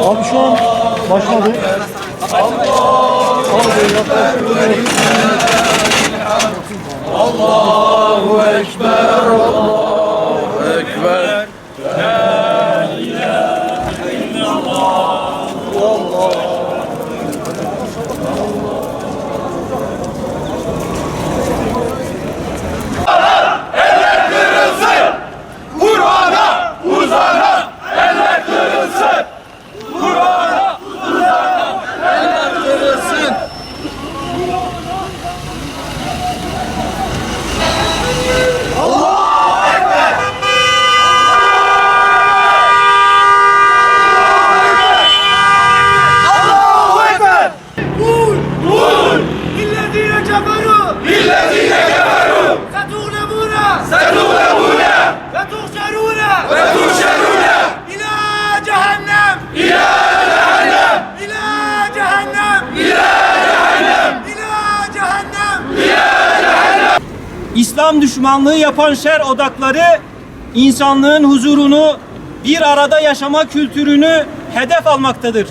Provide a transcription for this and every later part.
Abi şu an başladı. Allahu Ekber, Allahu Ekber. La ilahe illallah. Eller kırılsın. Kur'an'a uzanan eller kırılsın. Kur'an'a uzanan eller kırılsın. الذين كفروا ستغلبون وتحشرون إلى جهنم إلى جهنم İslam düşmanlığı yapan şer odakları insanlığın huzurunu, bir arada yaşama kültürünü hedef almaktadır.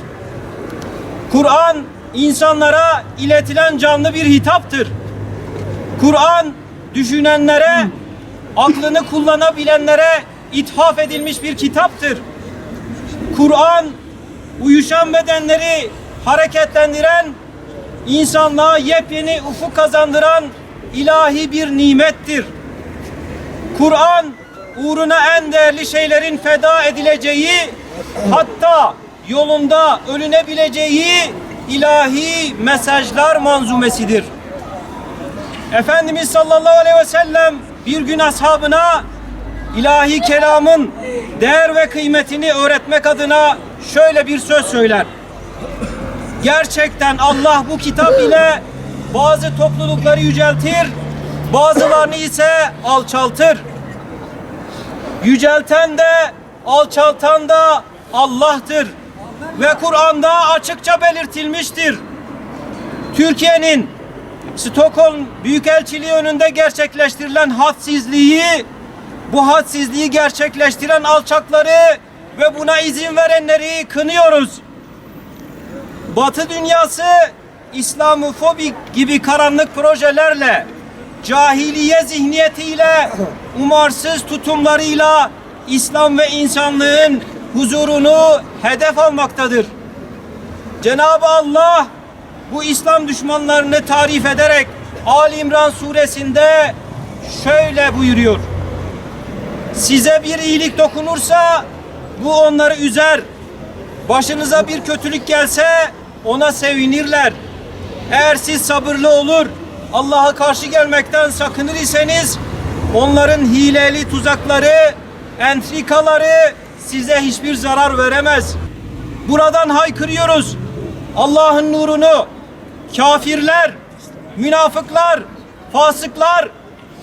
Kur'an insanlara iletilen canlı bir hitaptır. Kur'an düşünenlere, aklını kullanabilenlere ithaf edilmiş bir kitaptır. Kur'an uyuşan bedenleri hareketlendiren, insanlığa yepyeni ufuk kazandıran ilahi bir nimettir. Kur'an uğruna en değerli şeylerin feda edileceği, hatta yolunda ölünebileceği ilahi mesajlar manzumesidir. Efendimiz sallallahu aleyhi ve sellem bir gün ashabına ilahi kelamın değer ve kıymetini öğretmek adına şöyle bir söz söyler. Gerçekten Allah bu kitap ile bazı toplulukları yüceltir, bazılarını ise alçaltır. Yücelten de alçaltan da Allah'tır ve Kur'an'da açıkça belirtilmiştir. Türkiye'nin Stockholm Büyükelçiliği önünde gerçekleştirilen hadsizliği, bu hadsizliği gerçekleştiren alçakları ve buna izin verenleri kınıyoruz. Batı dünyası İslamofobik gibi karanlık projelerle, cahiliye zihniyetiyle, umarsız tutumlarıyla İslam ve insanlığın huzurunu hedef almaktadır. Cenab-ı Allah bu İslam düşmanlarını tarif ederek Ali İmran suresinde şöyle buyuruyor. Size bir iyilik dokunursa bu onları üzer. Başınıza bir kötülük gelse ona sevinirler. Eğer siz sabırlı olur, Allah'a karşı gelmekten sakınır iseniz onların hileli tuzakları, entrikaları size hiçbir zarar veremez. Buradan haykırıyoruz. Allah'ın nurunu kafirler, münafıklar, fasıklar,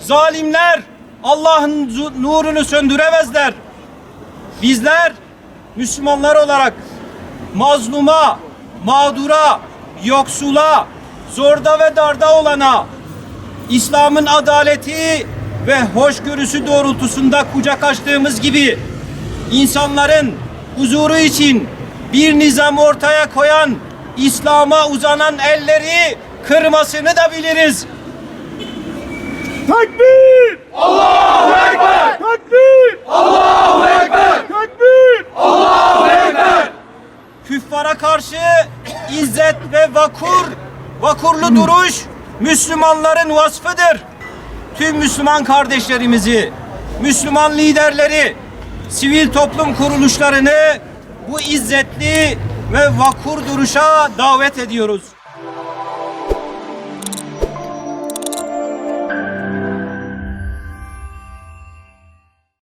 zalimler Allah'ın nurunu söndüremezler. Bizler Müslümanlar olarak mazluma, mağdura, yoksula, zorda ve darda olana İslam'ın adaleti ve hoşgörüsü doğrultusunda kucak açtığımız gibi insanların huzuru için bir nizam ortaya koyan İslam'a uzanan elleri kırmasını da biliriz. Takbir! Allahu Ekber! Takbir! Allahu Ekber! Takbir! Allahu Ekber! Küffara karşı izzet ve vakurlu duruş Müslümanların vasfıdır. Tüm Müslüman kardeşlerimizi, Müslüman liderleri, sivil toplum kuruluşlarını bu izzetli ve vakur duruşa davet ediyoruz.